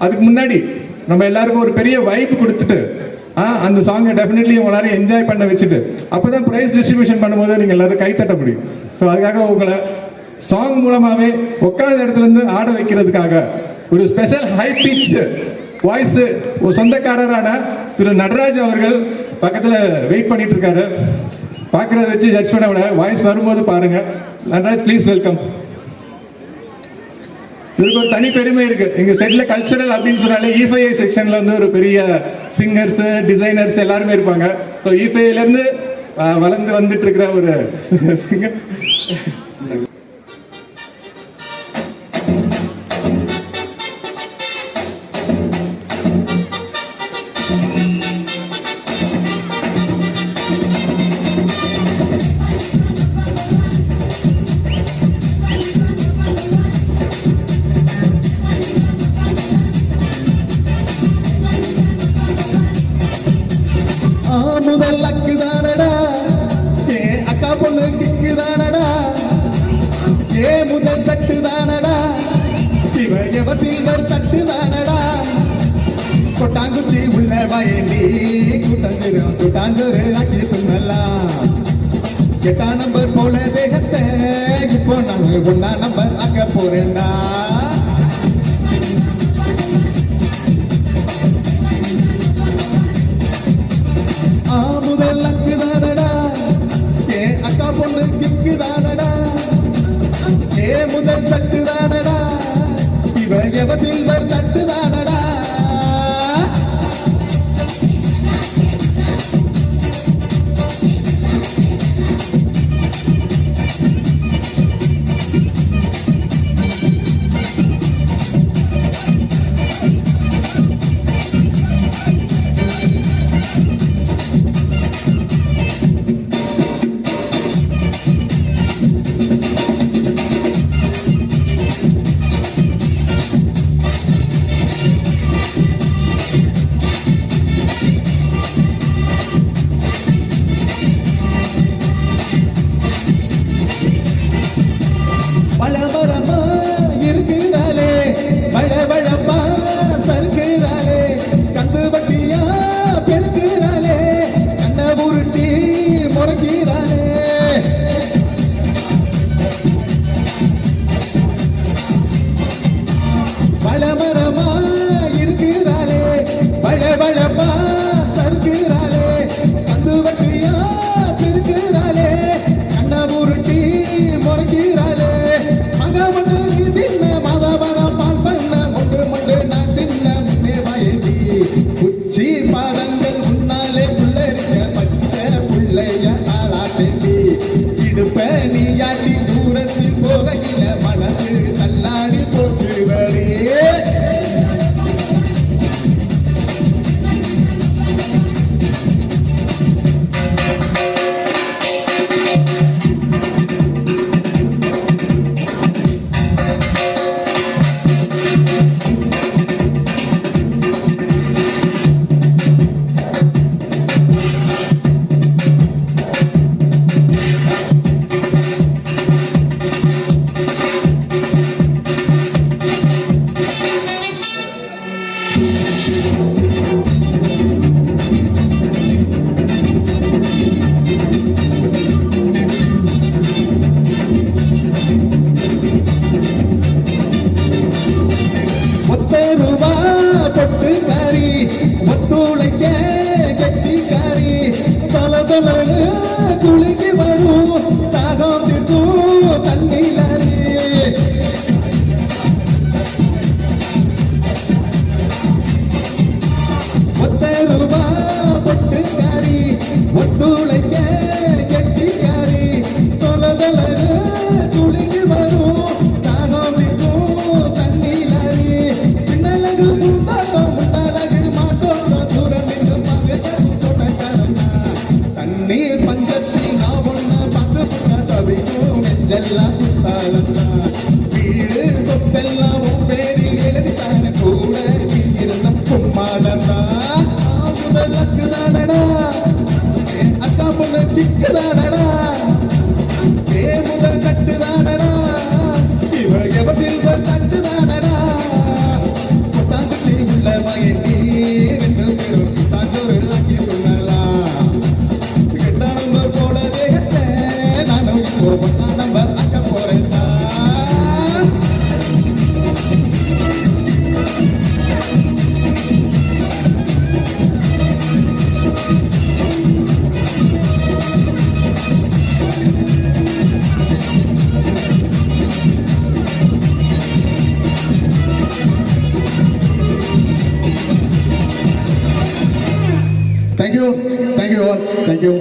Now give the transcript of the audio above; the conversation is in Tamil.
அதுக்கு முன்னாடி நம்ம எல்லாருக்கும் ஒரு பெரிய வைப் கொடுத்துட்டு அந்த சாங்கை டெஃபினெட்லி எல்லாரும் என்ஜாய் பண்ண வச்சுட்டு அப்போதான் ப்ரைஸ் டிஸ்ட்ரிபியூஷன் பண்ணும்போது நீங்கள் எல்லாரும் கைத்தட்ட முடியும். ஸோ அதுக்காக உங்களை சாங் மூலமாகவே உட்காந்த இடத்துலேருந்து ஆட வைக்கிறதுக்காக ஒரு ஸ்பெஷல் ஹை பிச் வாய்ஸ் ஒரு சொந்தக்காரரான திரு நடராஜ் அவர்கள் பக்கத்தில் வெயிட் பண்ணிட்டு இருக்காரு. பார்க்குறத வச்சு ஜட்ஜ் பண்ண விட வாய்ஸ் வரும்போது பாருங்க. Nataraj please welcome. இதுக்கு ஒரு தனி பெருமை இருக்கு. எங்க செட்ல கல்ச்சரல் அப்படின்னு சொன்னாலே இஃபைஐ செக்ஷன்ல வந்து ஒரு பெரிய சிங்கர்ஸ் டிசைனர்ஸ் எல்லாருமே இருப்பாங்க. ஸோ இஃபைல இருந்து வளர்ந்து வந்துட்டு இருக்கிற ஒரு சிங்கர் முதல் அக்குதானடா ஏ அக்கா பொண்ணு கிக்குதானடா ஏ முதல் சட்டுதானடா இவ எவர் சில்வர் தட்டுதானடா கொட்டாங்குச்சி உள்ள வயண்டி கூட்டாஞ்சோறு ஆக்கி துண்ணலாம் 8ஆம் நம்பர் போல தேகத்தை இப்போ நான் 1ஆம் நம்பர் ஆக்க போறேன்டா. முதல் அக்குதானடா ஏ அக்கா பொண்ணு கிக்குதானடா ஏ முதல் தட்டுதானடா இவ எவ சில்வர் தட்டுதானடா. வளவரமா இருக்கிறாளே வளவளப்பா சறுக்கிறாளே கந்து வட்டியா பெருக்கிறாளே கண்ண உருட்டி முறைக்கிறாளே வளவரமா இருக்கிறாளே வளவளப்பா சறுக்கிறாளே கந்து வட்டியா பெருக்கிறாளே கண்ண உருட்டி முறைக்கிறாளே உச்சி பாதங்கள் முன்னாலே புள்ளரிக்க பச்சை புள்ளைய ஆளாட்டி இடுப்ப நீயாட்டி தூரத்தில் போகையில மனசு தள்ளாடி போச்சுதே. ரூபா பொட்டுக்காரி ஒத்துழைக்க கெட்டிக்காரி தொலதொலனு குளிக்கு வரும் தாகம் தீர்க்கும் தண்ணீராரி ரூபா பொட்டுக்காரி ஒத்துழைக்க கெட்டிக்காரி தொலதொலனு குளிக்கு வரும் தாகம் தீர்க்கும் தண்ணீராரி முண்டலகு மாட்டோம் தூர தேங்க்யூ ஆல் தேங்க்யூ